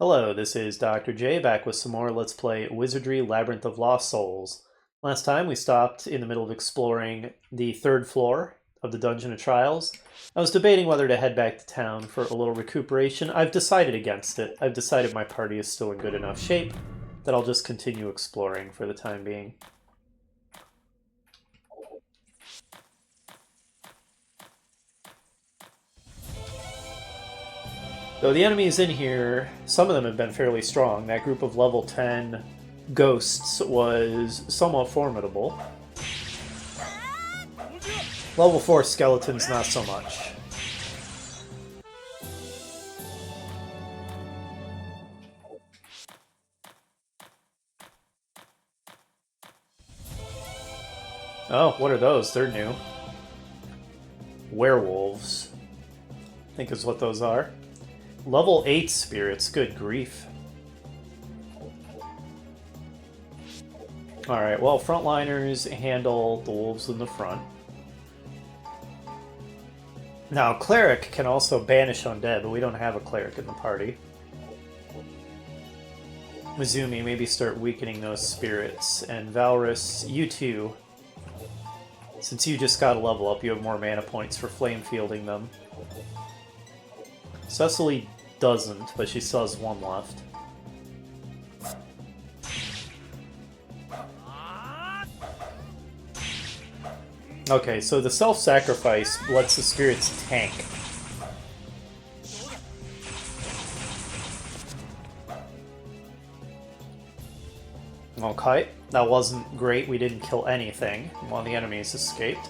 Hello, this is Dr. J back with some more Let's Play Wizardry Labyrinth of Lost Souls. Last time we stopped in the middle of exploring the third floor of the Dungeon of Trials. I was debating whether to head back to town for a little recuperation. I've decided against it. I've decided my party is still in good enough shape that I'll just continue exploring for the time being. Though the enemies in here, some of them have been fairly strong. That group of level 10 ghosts was somewhat formidable. Level 4 skeletons, not so much. Oh, what are those? They're new. Werewolves, I think is what those are. Level 8 spirits, good grief. Alright, well, frontliners handle the wolves in the front. Now, cleric can also banish undead, but we don't have a cleric in the party. Mizumi, maybe start weakening those spirits. And Valrus, you too. Since you just got a level up, you have more mana points for flame fielding them. Cecily doesn't, but she still has one left. Okay, so the self-sacrifice lets the spirits tank. Okay, that wasn't great. We didn't kill anything while the enemies escaped.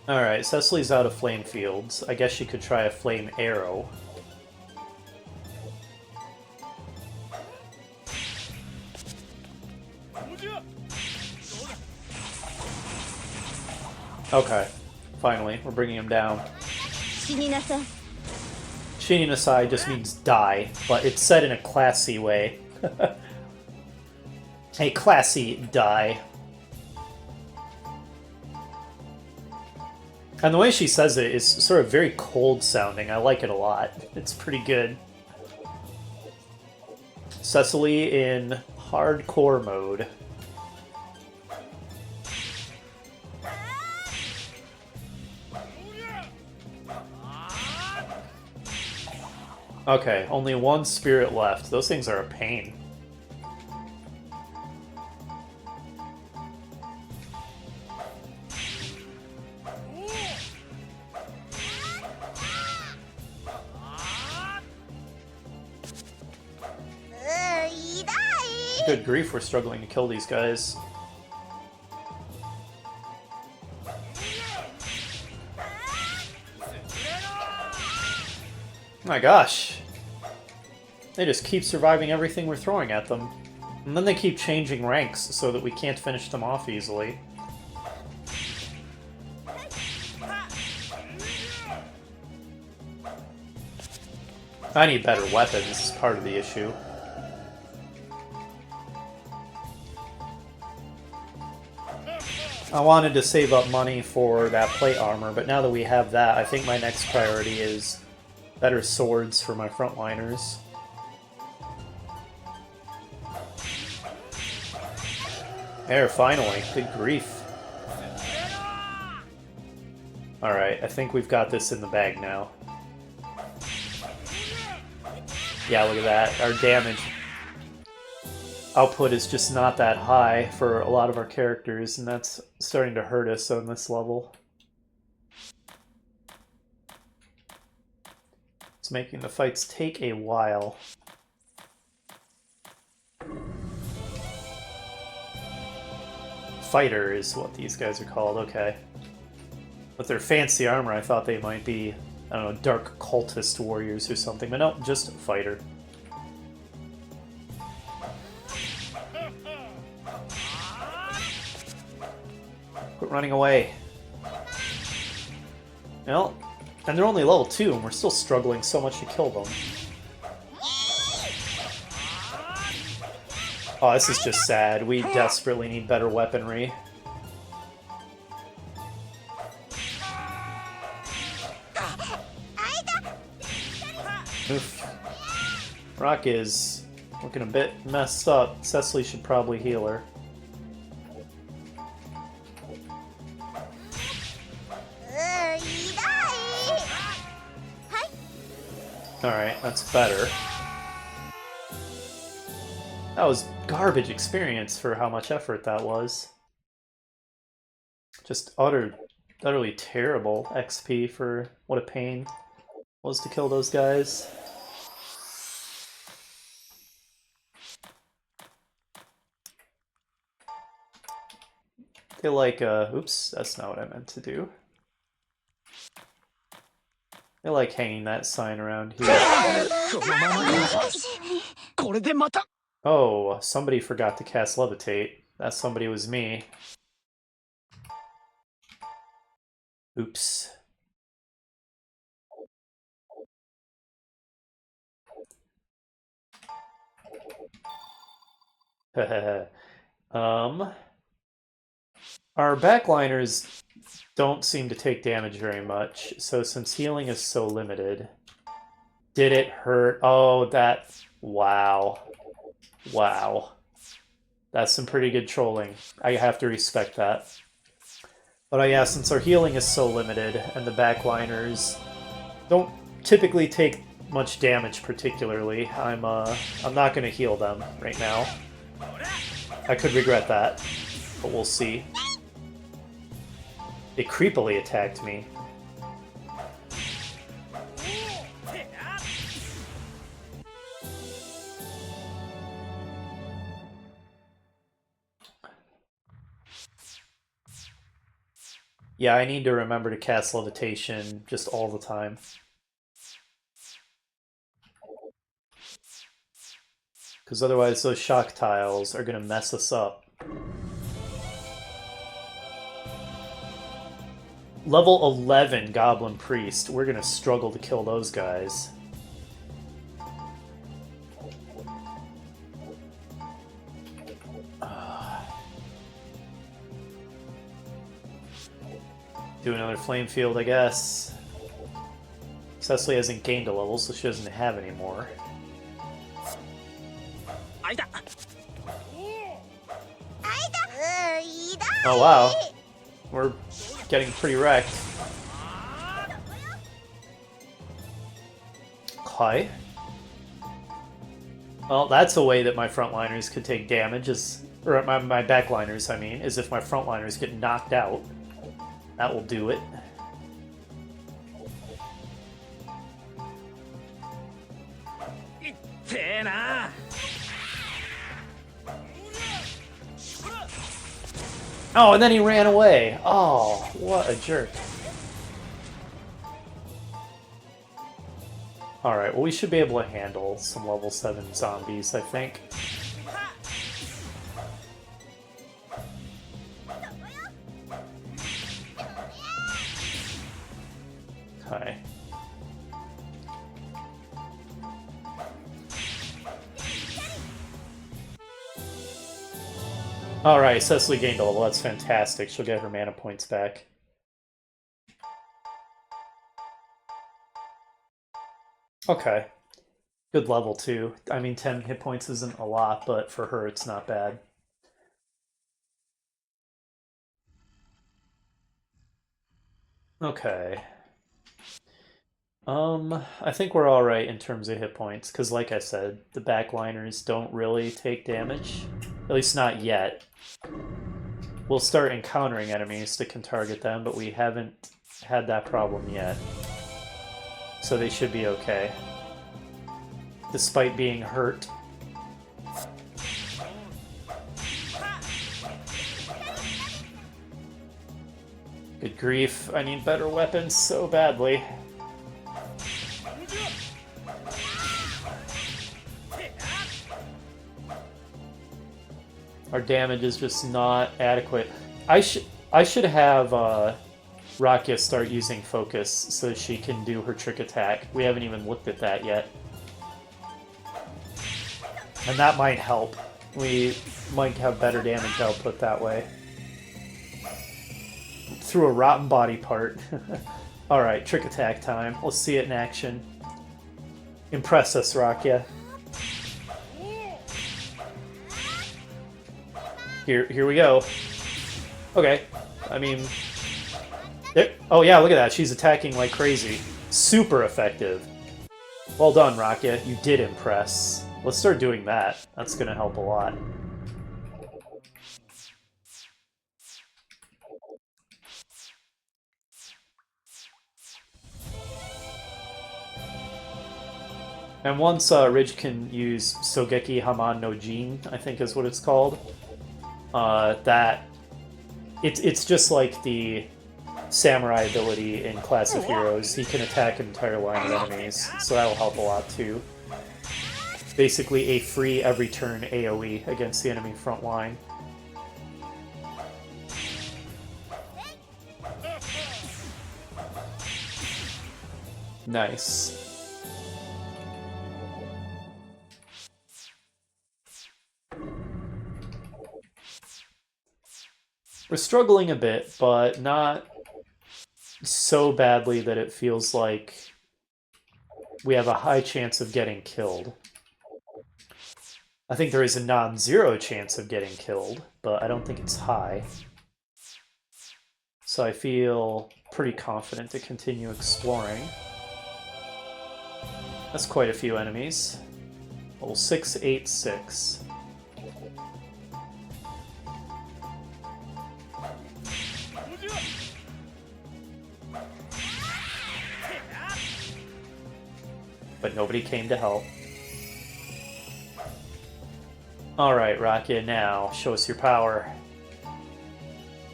Alright, Cecily's out of flame fields. I guess she could try a flame arrow. Okay, finally, we're bringing him down. Shininasai just means die, but it's said in a classy way. A classy die. And the way she says it is sort of very cold sounding. I like it a lot. It's pretty good. Cecily in hardcore mode. Okay, only one spirit left. Those things are a pain. Good grief, we're struggling to kill these guys. My gosh. They just keep surviving everything we're throwing at them. And then they keep changing ranks so that we can't finish them off easily. I need better weapons, is part of the issue. I wanted to save up money for that plate armor, but now that we have that, I think my next priority is better swords for my frontliners. There, finally. Good grief. Alright, I think we've got this in the bag now. Yeah, look at that. Our damage output is just not that high for a lot of our characters, and that's starting to hurt us on this level. It's making the fights take a while. Fighter is what these guys are called, okay. With their fancy armor, I thought they might be, I don't know, dark cultist warriors or something, but no, just fighter. Quit running away. Well, and they're only level 2, and we're still struggling so much to kill them. Oh, this is just sad. We desperately need better weaponry. Oof. Rock is looking a bit messed up. Cecily should probably heal her. Alright, that's better. That was garbage experience for how much effort that was. Just utterly terrible XP for what a pain it was to kill those guys. They like, oops, that's not what I meant to do. They like hanging that sign around here. Oh, somebody forgot to cast Levitate. That somebody was me. Oops. Our backliners don't seem to take damage very much, so since healing is so limited... Did it hurt? Oh, that... Wow. Wow. That's some pretty good trolling. I have to respect that. But yeah, since our healing is so limited, and the backliners don't typically take much damage particularly, I'm not going to heal them right now. I could regret that, but we'll see. It creepily attacked me. Yeah, I need to remember to cast Levitation just all the time. Because otherwise those shock tiles are going to mess us up. Level 11 Goblin Priest. We're going to struggle to kill those guys. Do another Flame Field, I guess. Cecily hasn't gained a level, so she doesn't have any more. Oh wow. We're getting pretty wrecked. Okay. Well, that's a way that my frontliners could take damage, or my backliners, I mean, is if my frontliners get knocked out. That will do it. Oh, and then he ran away. Oh, what a jerk. Alright, well we should be able to handle some level 7 zombies, I think. Okay. Alright, Cecily gained a level. That's fantastic. She'll get her mana points back. Okay. Good level, too. I mean, 10 hit points isn't a lot, but for her, it's not bad. Okay. I think we're alright in terms of hit points, because like I said, the backliners don't really take damage. At least not yet. We'll start encountering enemies that can target them, but we haven't had that problem yet. So they should be okay. Despite being hurt. Good grief, I need better weapons so badly. Our damage is just not adequate. I should have Rakia start using focus so she can do her trick attack. We haven't even looked at that yet. And that might help. We might have better damage output that way. Through a rotten body part. Alright, trick attack time. Let's see it in action. Impress us, Rakia. Here we go. Okay, I mean... There, oh yeah, look at that. She's attacking like crazy. Super effective. Well done, Rakia. You did impress. Let's start doing that. That's gonna help a lot. And once Ridge can use Sogeki Haman no Jin, I think is what it's called, it's just like the samurai ability in Class of Heroes. He can attack an entire line of enemies, so that'll help a lot too. Basically a free every turn AoE against the enemy front line. Nice. We're struggling a bit, but not so badly that it feels like we have a high chance of getting killed. I think there is a non-zero chance of getting killed, but I don't think it's high. So I feel pretty confident to continue exploring. That's quite a few enemies. Level 686. But nobody came to help. Alright, Rakia, now show us your power.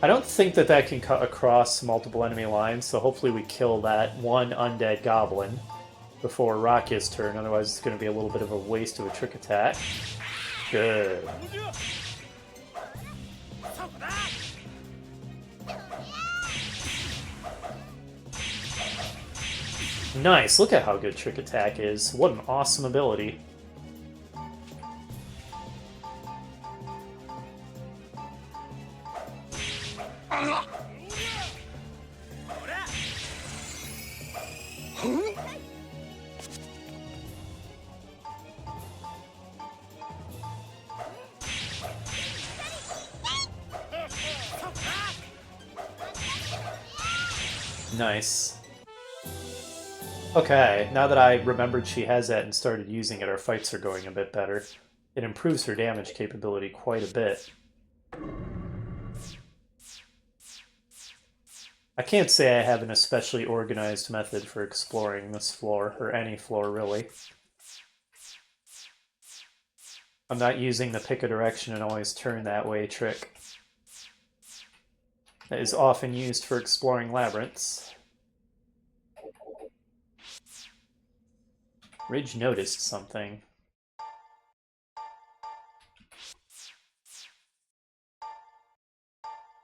I don't think that can cut across multiple enemy lines, so hopefully we kill that one undead goblin before Rakia's turn, otherwise it's going to be a little bit of a waste of a trick attack. Good. Nice, look at how good trick attack is. What an awesome ability. Nice. Okay, now that I remembered she has that and started using it, our fights are going a bit better. It improves her damage capability quite a bit. I can't say I have an especially organized method for exploring this floor, or any floor really. I'm not using the pick a direction and always turn that way trick. That is often used for exploring labyrinths. Ridge noticed something.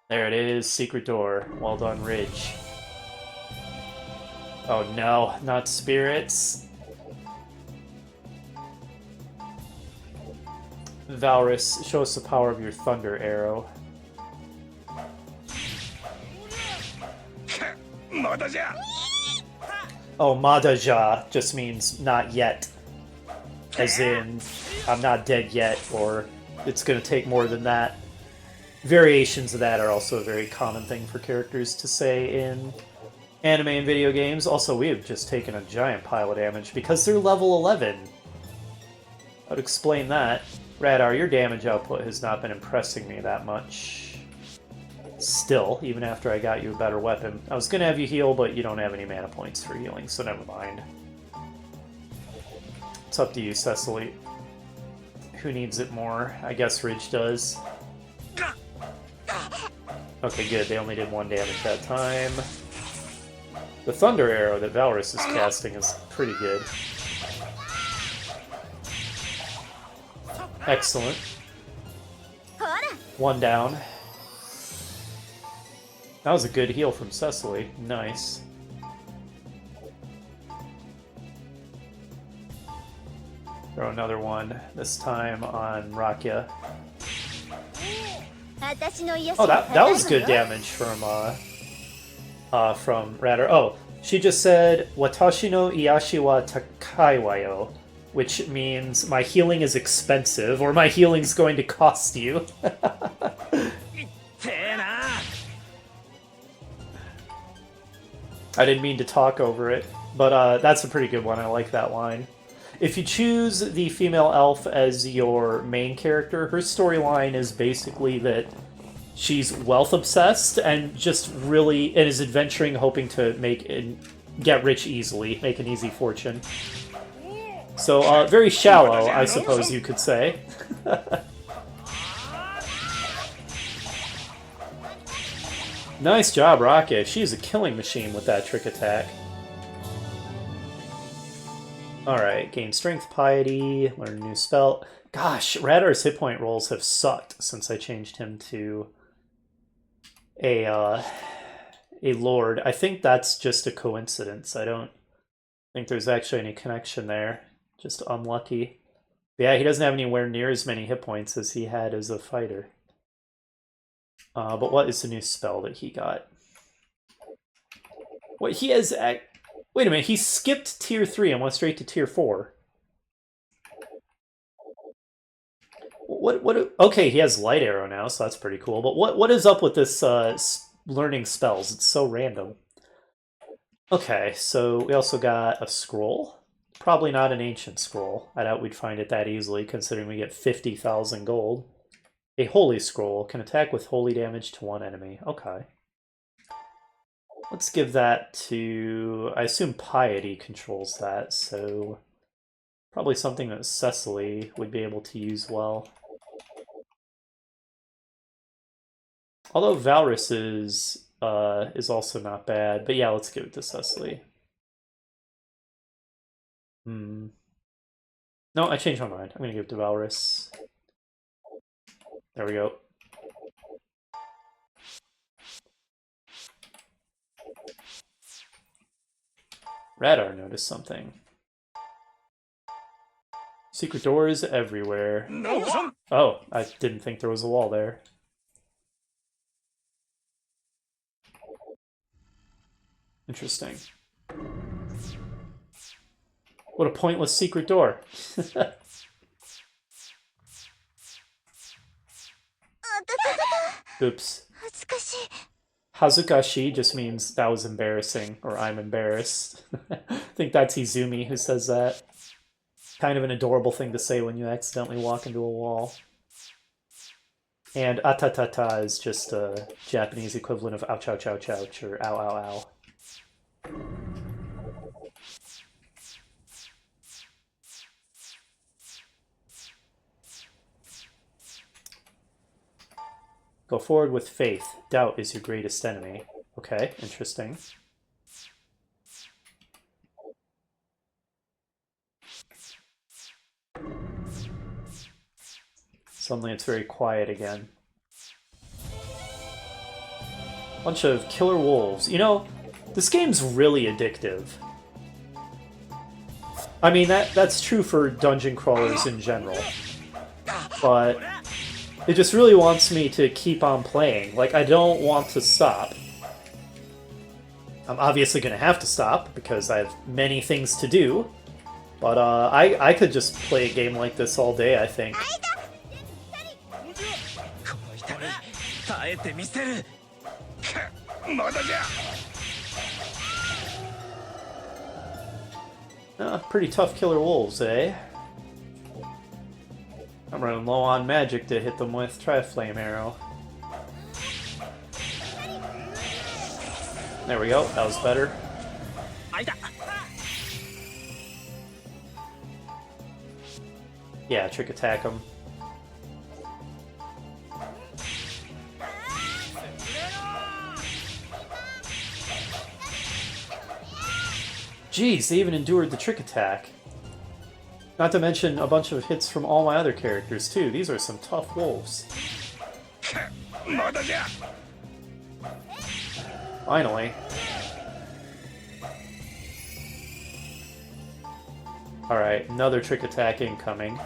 There it is, secret door. Well done, Ridge. Oh no, not spirits. Valrus, show us the power of your thunder arrow. Oh, Madaja just means not yet. As in, I'm not dead yet, or it's gonna take more than that. Variations of that are also a very common thing for characters to say in anime and video games. Also, we have just taken a giant pile of damage because they're level 11. I would explain that. Radar, your damage output has not been impressing me that much. Still, even after I got you a better weapon. I was going to have you heal, but you don't have any mana points for healing, so never mind. It's up to you, Cecily. Who needs it more? I guess Ridge does. Okay, good. They only did 1 damage that time. The Thunder Arrow that Valrus is casting is pretty good. Excellent. 1 down. That was a good heal from Cecily. Nice. Throw another one, this time on Rakia. Oh, that was good damage from Radar. Oh, She just said, Watashi no Iyashi wa takai wa yo, which means my healing is expensive, or my healing's going to cost you. I didn't mean to talk over it, but that's a pretty good one. I like that line. If you choose the female elf as your main character, her storyline is basically that she's wealth obsessed and just really and is adventuring, hoping to get rich easily, make an easy fortune. So very shallow, I suppose you could say. Nice job, Rocket. She's a killing machine with that trick attack. Alright, gain strength, piety, learn a new spell. Gosh, Radar's hit point rolls have sucked since I changed him to a lord. I think that's just a coincidence. I don't think there's actually any connection there. Just unlucky. But yeah, he doesn't have anywhere near as many hit points as he had as a fighter. But what is the new spell that he got? What he has... Wait a minute, he skipped tier 3 and went straight to tier 4. What? Okay, he has light arrow now, so that's pretty cool. But what is up with this learning spells? It's so random. Okay, so we also got a scroll. Probably not an ancient scroll. I doubt we'd find it that easily, considering we get 50,000 gold. A holy scroll can attack with holy damage to one enemy. Okay. Let's give that to... I assume piety controls that, so... Probably something that Cecily would be able to use well. Although Valrus is also not bad. But yeah, let's give it to Cecily. No, I changed my mind. I'm going to give it to Valrus. There we go. Radar noticed something. Secret doors everywhere. Oh, I didn't think there was a wall there. Interesting. What a pointless secret door. Oops. Hazukashi just means that was embarrassing, or I'm embarrassed. I think that's Izumi who says that. Kind of an adorable thing to say when you accidentally walk into a wall. And atatata is just a Japanese equivalent of ouch, ouch, ouch, ouch, or ow, ow, ow. Go forward with faith. Doubt is your greatest enemy. Okay, interesting. Suddenly it's very quiet again. Bunch of killer wolves. You know, this game's really addictive. I mean, that's true for dungeon crawlers in general. But it just really wants me to keep on playing. Like, I don't want to stop. I'm obviously going to have to stop, because I have many things to do. But I could just play a game like this all day, I think. Pretty tough killer wolves, eh? I'm running low on magic to hit them with. Try a flame arrow. There we go. That was better. Yeah, trick attack them. Jeez, they even endured the trick attack. Not to mention a bunch of hits from all my other characters, too. These are some tough wolves. Finally. Alright, another trick attack incoming.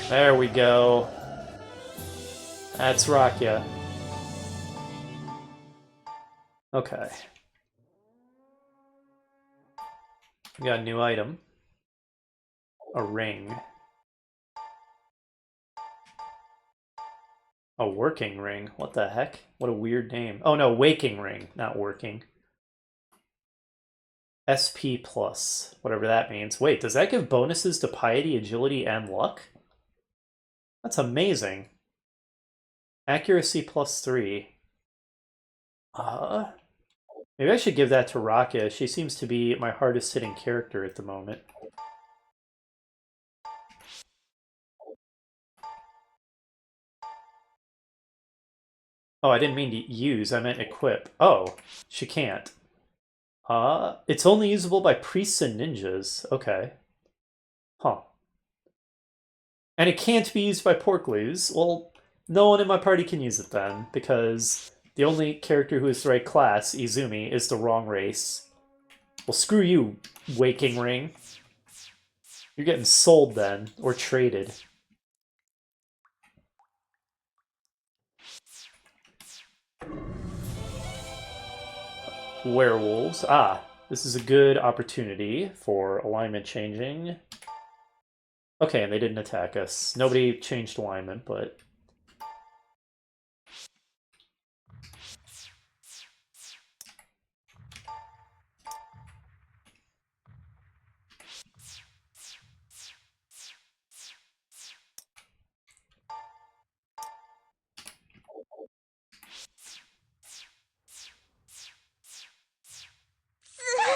There we go. That's Rakya. Okay. We got a new item. A ring. A working ring? What the heck? What a weird name. Oh no, waking ring, not working. SP plus, whatever that means. Wait, does that give bonuses to piety, agility, and luck? That's amazing. Accuracy +3. Maybe I should give that to Raka. She seems to be my hardest hitting character at the moment. Oh, I didn't mean to use, I meant equip. Oh, she can't. It's only usable by priests and ninjas. Okay. Huh. And it can't be used by porkloos. Well, no one in my party can use it then, because the only character who is the right class, Izumi, is the wrong race. Well, screw you, Waking Ring. You're getting sold then, or traded. Werewolves. Ah, this is a good opportunity for alignment changing. Okay, and they didn't attack us. Nobody changed alignment, but...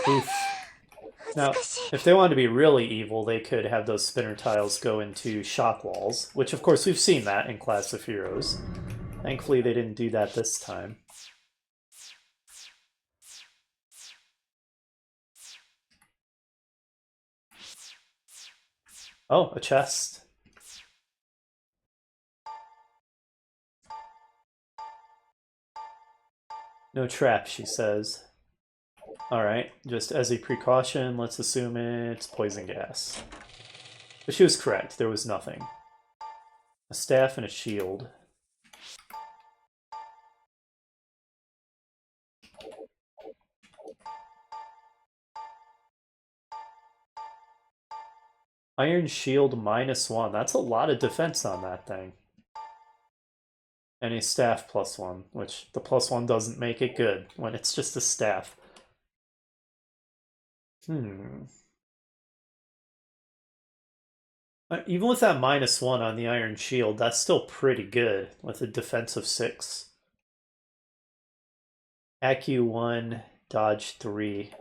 Oof. Now, if they wanted to be really evil, they could have those spinner tiles go into shock walls, which of course we've seen that in Class of Heroes. Thankfully they didn't do that this time. Oh, a chest. No trap, she says. Alright, just as a precaution, let's assume it's poison gas. But she was correct, there was nothing. A staff and a shield. Iron shield -1. That's a lot of defense on that thing. And a staff +1, which the +1 doesn't make it good when it's just a staff. Even with that -1 on the iron shield, that's still pretty good with a defense of 6. Accu 1, dodge 3.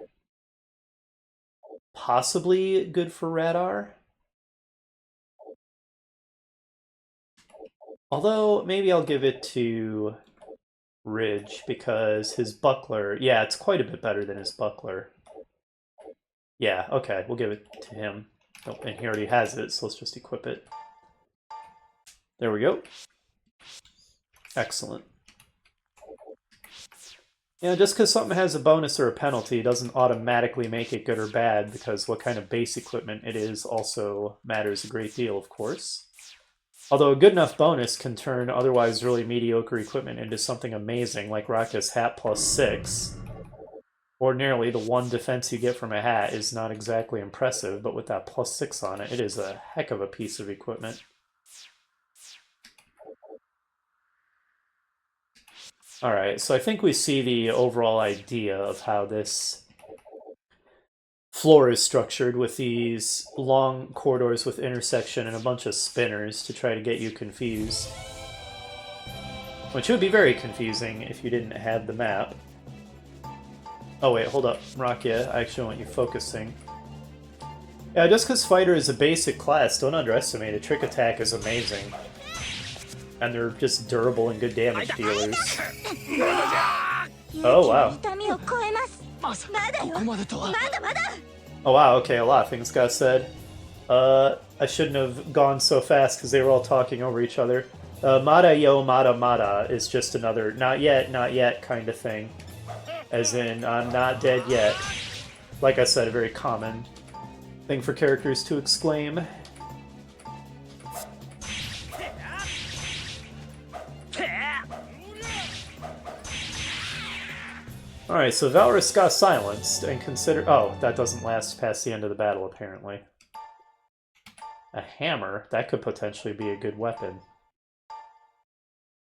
Possibly good for radar. Although, maybe I'll give it to Ridge, because his buckler... Yeah, it's quite a bit better than his buckler. Yeah, okay, we'll give it to him. Oh, and he already has it, so let's just equip it. There we go. Excellent. You know, just because something has a bonus or a penalty doesn't automatically make it good or bad, because what kind of base equipment it is also matters a great deal, of course. Although a good enough bonus can turn otherwise really mediocre equipment into something amazing, like Raka's hat +6. Ordinarily, the one defense you get from a hat is not exactly impressive, but with that +6 on it, it is a heck of a piece of equipment. Alright, so I think we see the overall idea of how this floor is structured, with these long corridors with intersection and a bunch of spinners to try to get you confused. Which would be very confusing if you didn't have the map. Oh wait, hold up, Rakia, I actually want you focusing. Yeah, just because Fighter is a basic class, don't underestimate it. Trick Attack is amazing. And they're just durable and good damage dealers. Oh wow. Oh wow, okay, a lot of things got said. I shouldn't have gone so fast because they were all talking over each other. Mada yo mada mada is just another not yet kind of thing. As in, I'm not dead yet. Like I said, a very common thing for characters to exclaim. Alright, so Valorous got silenced and consider. Oh, that doesn't last past the end of the battle, apparently. A hammer? That could potentially be a good weapon.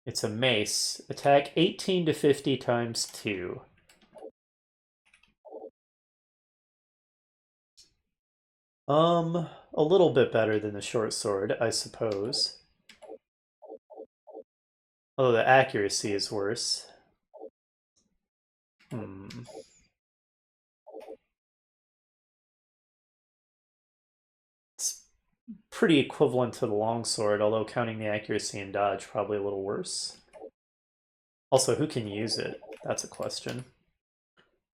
It's a mace. Attack 18 to 50 times 2. A little bit better than the short sword, I suppose. Although the accuracy is worse. It's pretty equivalent to the longsword, although counting the accuracy and dodge, probably a little worse. Also, who can use it? That's a question.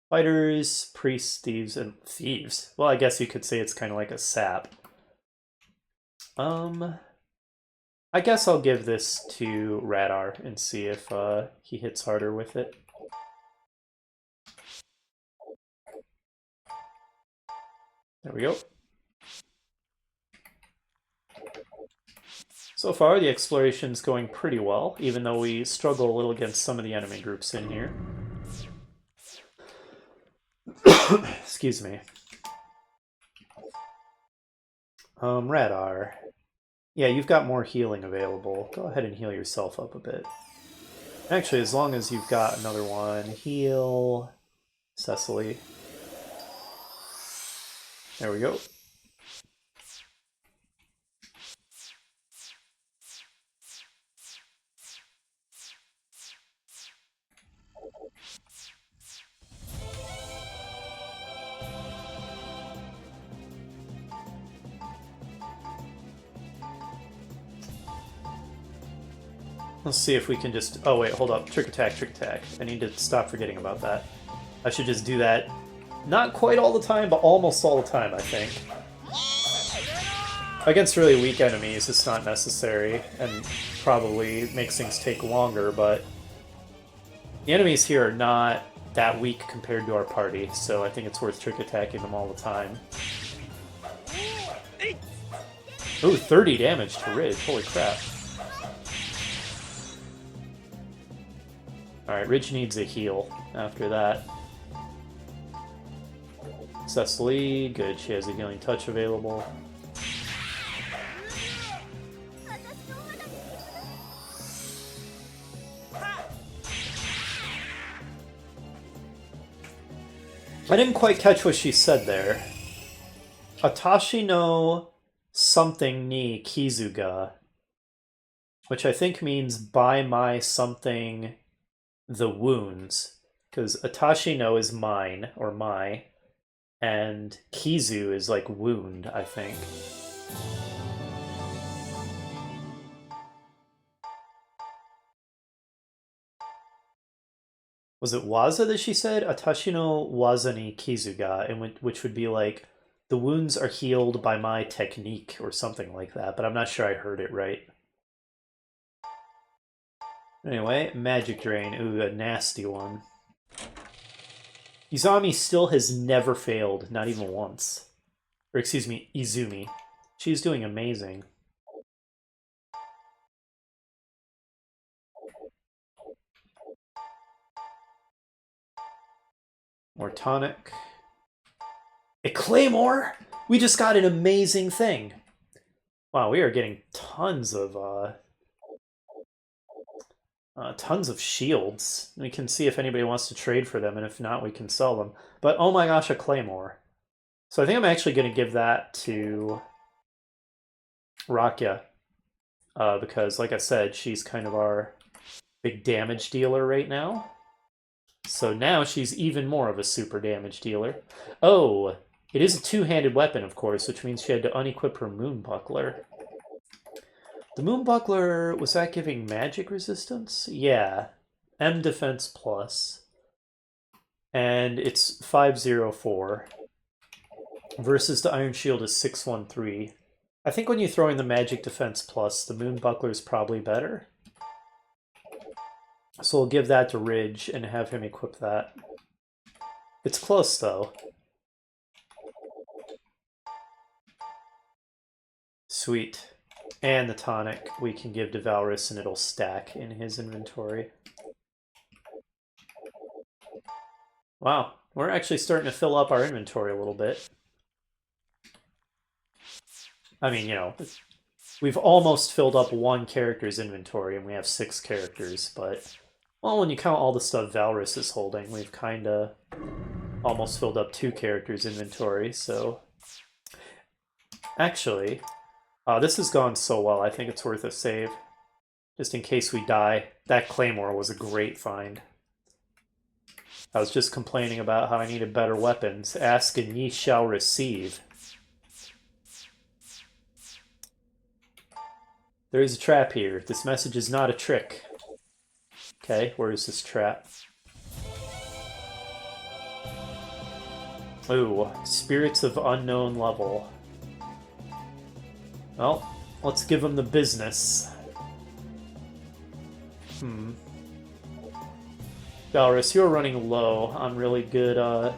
Fighters, priests, thieves, and thieves. Well, I guess you could say it's kind of like a sap. I guess I'll give this to Radar and see if he hits harder with it. There we go. So far, the exploration's going pretty well, even though we struggle a little against some of the enemy groups in here. Excuse me. Radar. Yeah, you've got more healing available. Go ahead and heal yourself up a bit. Actually, as long as you've got another one, heal Cecily. There we go. Let's see if we can just... Oh, wait, hold up. Trick attack, trick attack. I need to stop forgetting about that. I should just do that. Not quite all the time, but almost all the time, I think. Against really weak enemies, it's not necessary, and probably makes things take longer, but... The enemies here are not that weak compared to our party, so I think it's worth trick attacking them all the time. Ooh, 30 damage to Ridge. Holy crap. Alright, Ridge needs a heal after that. Cecily, good, she has a healing touch available. I didn't quite catch what she said there. Atashi no something ni Kizuga, which I think means by my something the wounds, because Atashi no is mine, or my, and Kizu is like wound, I think. Was it Waza that she said? Atashi no waza ni Kizuga, and which would be like, the wounds are healed by my technique, or something like that, but I'm not sure I heard it right. Anyway, Magic Drain. Ooh, a nasty one. Izumi still has never failed, not even once. Or excuse me, Izumi. She's doing amazing. More tonic. A Claymore? We just got an amazing thing. Wow, we are getting tons of shields. We can see if anybody wants to trade for them, and if not, we can sell them. But oh my gosh, a Claymore. So I think I'm actually going to give that to Rakya. Because, like I said, she's kind of our big damage dealer right now. So now she's even more of a super damage dealer. Oh, it is a two-handed weapon, of course, which means she had to unequip her Moon Buckler. The Moon Buckler, was that giving magic resistance? Yeah. M defense plus. And it's 504. Versus the Iron Shield is 613. I think when you throw in the magic defense plus, the Moon Buckler is probably better. So we'll give that to Ridge and have him equip that. It's close, though. Sweet. And the tonic we can give to Valorous, and it'll stack in his inventory. Wow, we're actually starting to fill up our inventory a little bit. I mean, you know, we've almost filled up one character's inventory, and we have 6 characters, but... Well, when you count all the stuff Valrus is holding, we've kinda almost filled up 2 characters' inventory, so... Actually, this has gone so well, I think it's worth a save. Just in case we die. That Claymore was a great find. I was just complaining about how I needed better weapons. Ask and ye shall receive. There is a trap here. This message is not a trick. Okay, where is this trap? Ooh, spirits of unknown level. Well, let's give them the business. Valrus, you're running low on really good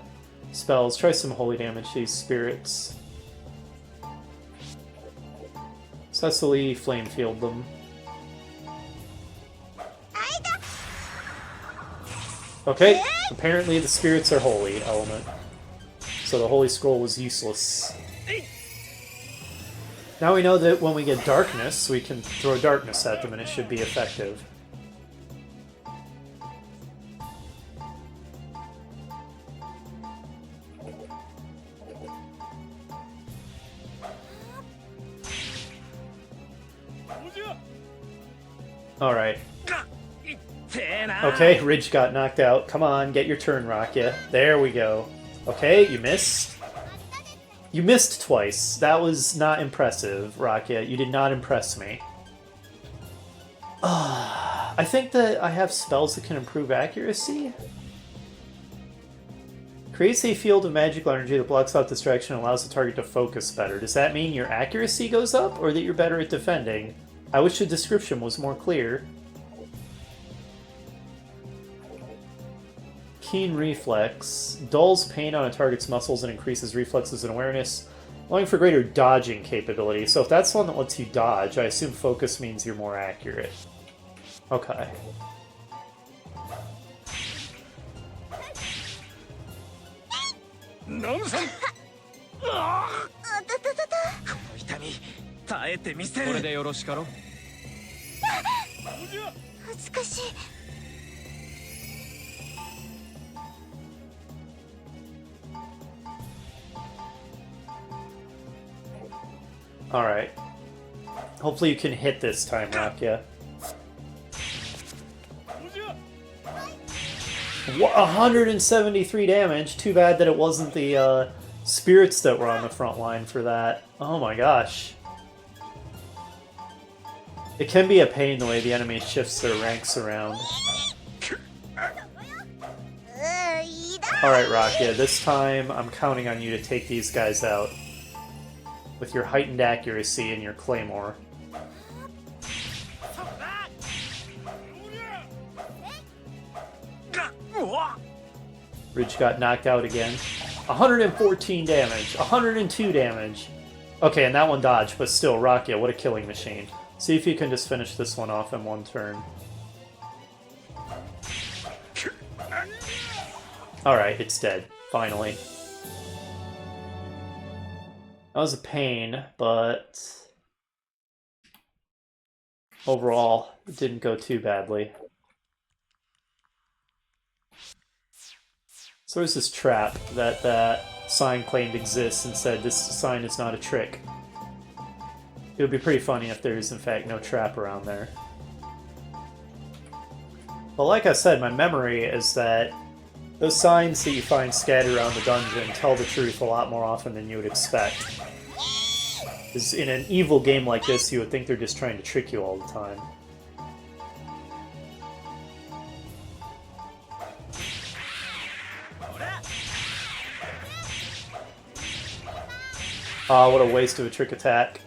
spells. Try some holy damage to these spirits. Cecily flame field them. Okay, apparently the spirits are holy element. So the holy scroll was useless. Now we know that when we get darkness, we can throw darkness at them and it should be effective. Alright. Okay, Ridge got knocked out. Come on, get your turn, Rakia. There we go. Okay, you missed. You missed twice. That was not impressive, Rakia. You did not impress me. I think that I have spells that can improve accuracy. Creates a field of magical energy that blocks out distraction and allows the target to focus better. Does that mean your accuracy goes up, or that you're better at defending? I wish the description was more clear. Keen reflex. Dulls pain on a target's muscles and increases reflexes and awareness, allowing for greater dodging capability. So if that's one that lets you dodge, I assume focus means you're more accurate. Okay. Alright. Hopefully you can hit this time, Rakia. 173 damage. Too bad that it wasn't the spirits that were on the front line for that. Oh my gosh. It can be a pain the way the enemy shifts their ranks around. Alright, Rakia, this time I'm counting on you to take these guys out. With your heightened accuracy and your claymore. Ridge got knocked out again. 114 damage, 102 damage. Okay, and that one dodged, but still, Rakia, what a killing machine. See if you can just finish this one off in one turn. Alright, it's dead, finally. That was a pain, but overall, it didn't go too badly. So there's this trap that sign claimed exists and said this sign is not a trick. It would be pretty funny if there is in fact no trap around there. But like I said, my memory is that those signs that you find scattered around the dungeon tell the truth a lot more often than you would expect. Because in an evil game like this, you would think they're just trying to trick you all the time. Ah, what a waste of a trick attack.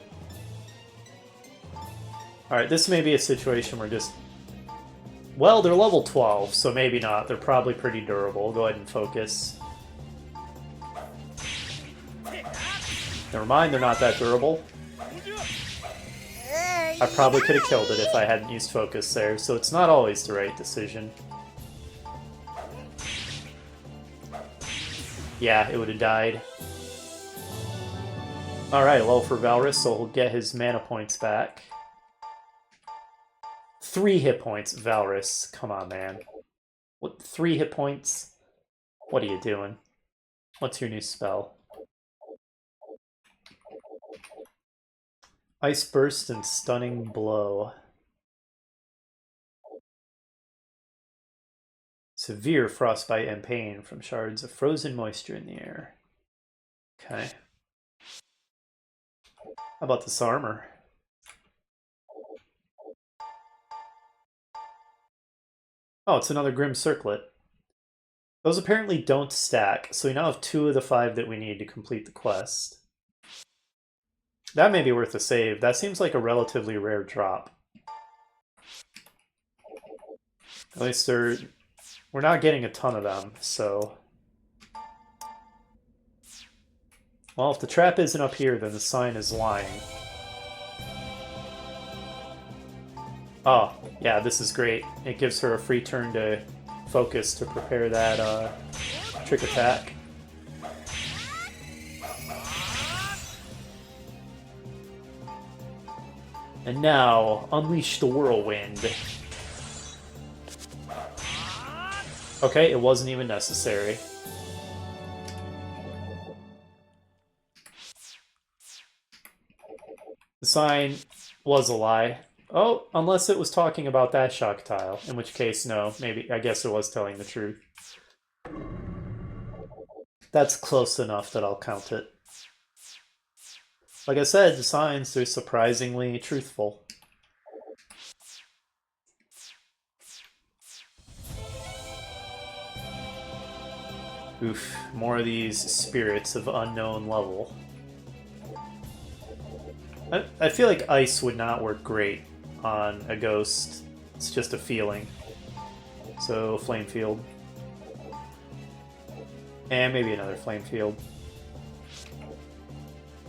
Alright, this may be a situation where just... Well, they're level 12, so maybe not. They're probably pretty durable. Go ahead and focus. Never mind, they're not that durable. I probably could have killed it if I hadn't used focus there, so it's not always the right decision. Yeah, it would have died. Alright, low for Valrus, so he'll get his mana points back. 3 hit points, Valrus. Come on, man. What, 3 hit points? What are you doing? What's your new spell? Ice Burst and Stunning Blow. Severe frostbite and pain from shards of frozen moisture in the air. Okay. How about this armor? Oh, it's another Grim Circlet. Those apparently don't stack, so we now have 2 of the 5 that we need to complete the quest. That may be worth a save. That seems like a relatively rare drop. At least we're not getting a ton of them, so... Well, if the trap isn't up here, then the sign is lying. Oh, yeah, this is great. It gives her a free turn to focus to prepare that trick attack. And now, unleash the whirlwind. Okay, it wasn't even necessary. The sign was a lie. Oh, unless it was talking about that shock tile, in which case, no, maybe, I guess it was telling the truth. That's close enough that I'll count it. Like I said, the signs are surprisingly truthful. Oof, more of these spirits of unknown level. I feel like ice would not work great on a ghost. It's just a feeling. So, flame field. And maybe another flame field.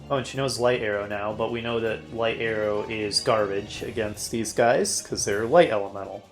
Oh, and she knows light arrow now, but we know that light arrow is garbage against these guys, because they're light elemental.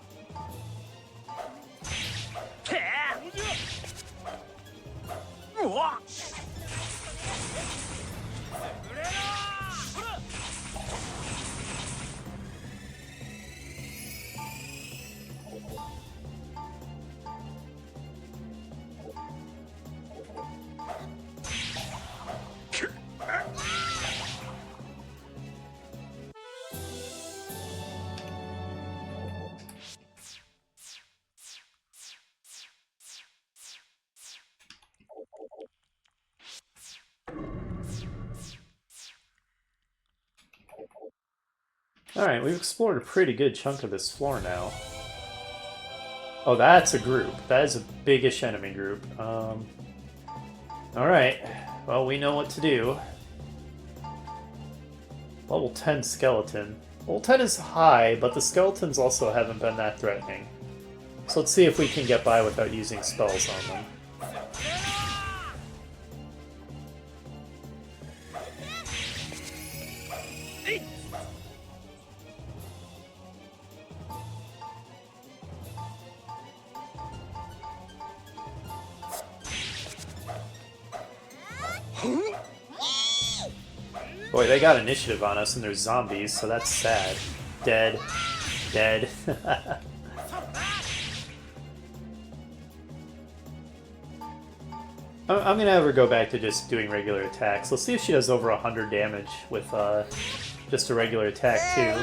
Alright, we've explored a pretty good chunk of this floor now. Oh, that's a group. That is a biggish enemy group. Alright, well, we know what to do. Level 10 skeleton. Level 10 is high, but the skeletons also haven't been that threatening. So let's see if we can get by without using spells on them. Boy, they got initiative on us and there's zombies, so that's sad. Dead. Dead. I'm gonna have her go back to just doing regular attacks. Let's see if she does over 100 damage with just a regular attack too.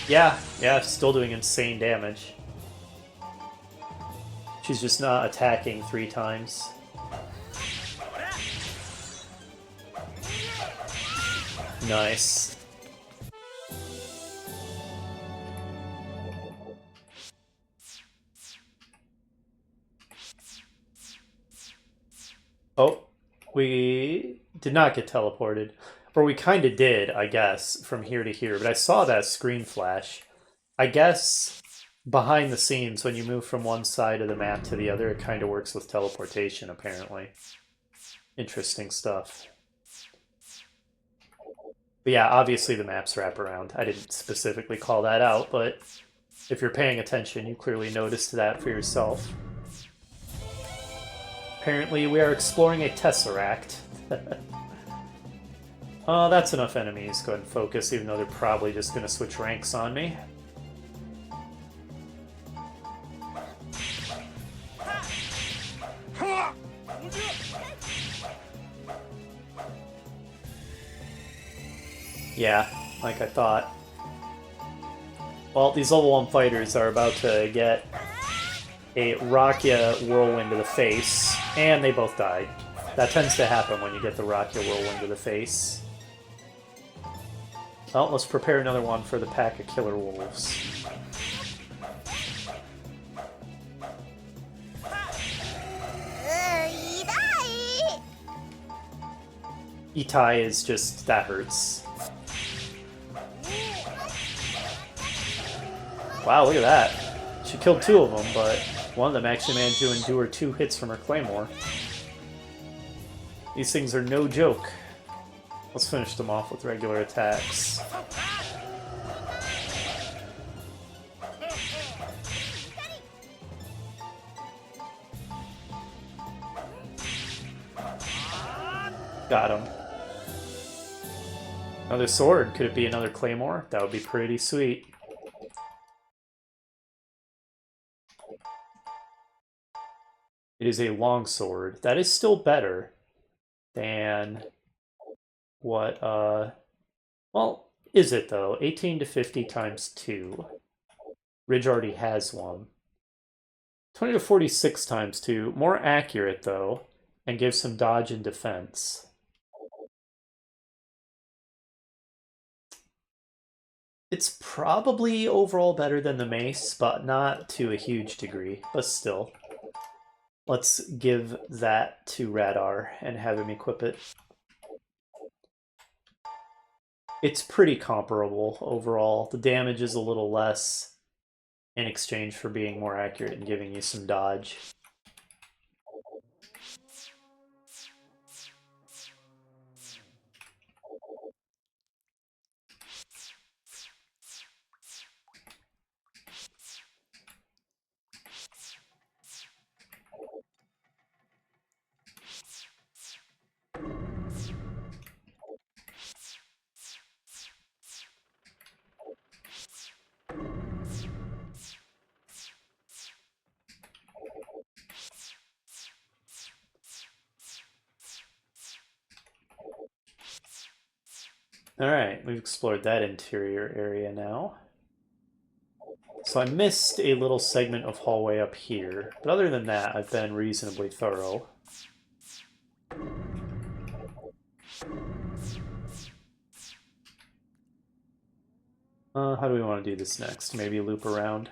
Yeah, still doing insane damage. She's just not attacking 3 times. Nice. Oh, we did not get teleported. Or we kind of did, I guess, from here to here. But I saw that screen flash. I guess behind the scenes, when you move from one side of the map to the other, it kind of works with teleportation, apparently. Interesting stuff. But yeah, obviously the maps wrap around. I didn't specifically call that out, but If you're paying attention, you clearly noticed that for yourself. Apparently, we are exploring a Tesseract. Oh, that's enough enemies. Go ahead and focus, even though they're probably just going to switch ranks on me. Yeah, like I thought. Well, these level 1 fighters are about to get a Rakia Whirlwind to the face, and they both died. That tends to happen when you get the Rakia Whirlwind to the face. Well, let's prepare another one for the pack of killer wolves. Itai is just... that hurts. Wow, look at that. She killed 2 of them, but one of them actually managed to endure 2 hits from her claymore. These things are no joke. Let's finish them off with regular attacks. Got him. Another sword. Could it be another claymore? That would be pretty sweet. It is a long sword. That is still better than what, well, is it though? 18 to 50 times 2. Ridge already has one. 20 to 46 times 2. More accurate though, and gives some dodge and defense. It's probably overall better than the mace, but not to a huge degree, but still. Let's give that to Radar and have him equip it. It's pretty comparable overall. The damage is a little less in exchange for being more accurate and giving you some dodge. Alright, we've explored that interior area now. So I missed a little segment of hallway up here, but other than that, I've been reasonably thorough. How do we want to do this next? Maybe loop around?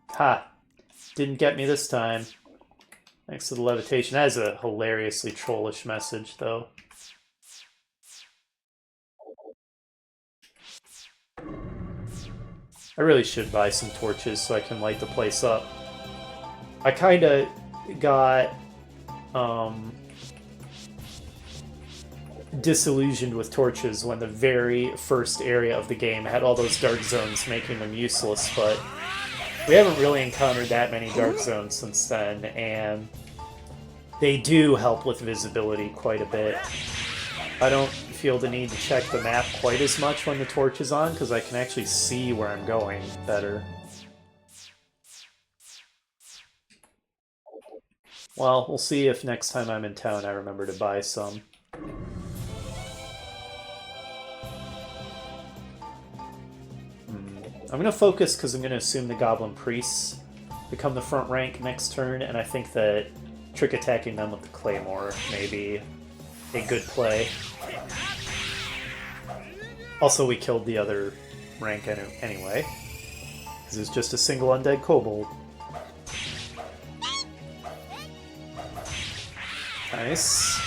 Ha! Didn't get me this time. Thanks to the levitation. That is a hilariously trollish message, though. I really should buy some torches so I can light the place up. I kinda got disillusioned with torches when the very first area of the game had all those dark zones making them useless, but we haven't really encountered that many dark zones since then, and they do help with visibility quite a bit. I don't feel the need to check the map quite as much when the torch is on, because I can actually see where I'm going better. Well, we'll see if next time I'm in town I remember to buy some. I'm going to focus because I'm going to assume the Goblin Priests become the front rank next turn, and I think that trick attacking them with the Claymore may be a good play. Also, we killed the other rank anyway, because it's just a single undead kobold. Nice.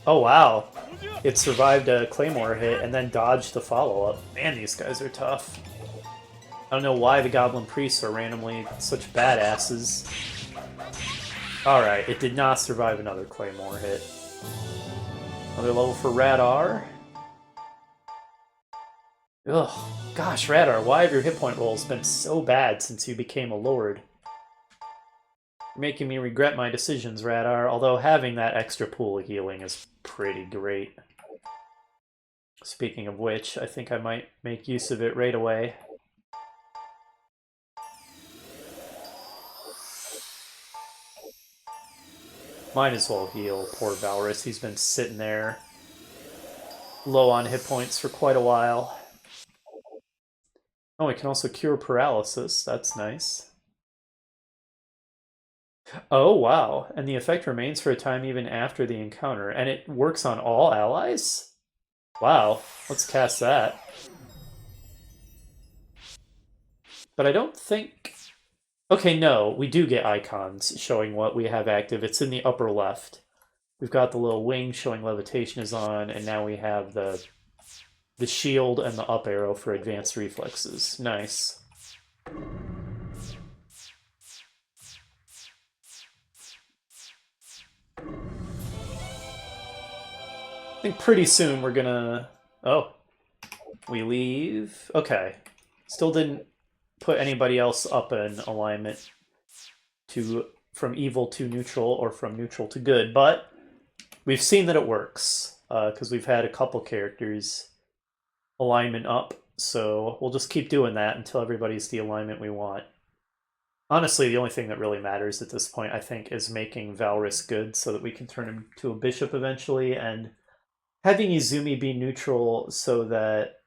Oh wow. It survived a Claymore hit and then dodged the follow-up. Man, these guys are tough. I don't know why the Goblin Priests are randomly such badasses. Alright, it did not survive another Claymore hit. Another level for Radar. Ugh, gosh, Radar, why have your hit point rolls been so bad since you became a lord? You're making me regret my decisions, Radar, although having that extra pool of healing is pretty great. Speaking of which, I think I might make use of it right away. Might as well heal poor Valrus. He's been sitting there low on hit points for quite a while. Oh, it can also cure paralysis. That's nice. Oh, wow. And the effect remains for a time even after the encounter. And it works on all allies? Wow. Let's cast that. But I don't think... Okay, no. We do get icons showing what we have active. It's in the upper left. We've got the little wing showing levitation is on, and now we have the shield and the up arrow for advanced reflexes. Nice. I think pretty soon we're gonna... Oh. We leave. Okay. Still didn't put anybody else up in alignment to from evil to neutral or from neutral to good, but we've seen that it works because we've had a couple characters alignment up, so we'll just keep doing that until everybody's the alignment we want. Honestly, the only thing that really matters at this point, I think, is making Valrus good so that we can turn him to a bishop eventually, and having Izumi be neutral so that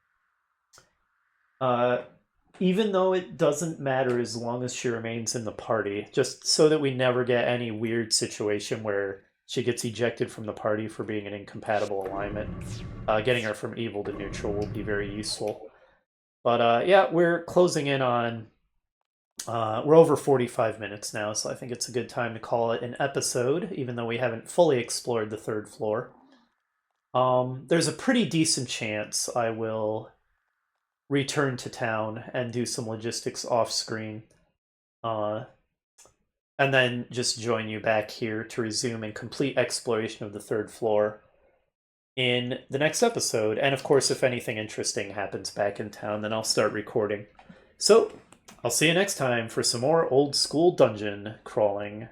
even though it doesn't matter as long as she remains in the party, just so that we never get any weird situation where she gets ejected from the party for being an incompatible alignment. Getting her from evil to neutral will be very useful. But yeah, we're closing in on... we're over 45 minutes now, so I think it's a good time to call it an episode, even though we haven't fully explored the third floor. There's a pretty decent chance I will return to town and do some logistics off screen. And then just join you back here to resume and complete exploration of the third floor in the next episode. And of course, if anything interesting happens back in town, then I'll start recording. So, I'll see you next time for some more old school dungeon crawling.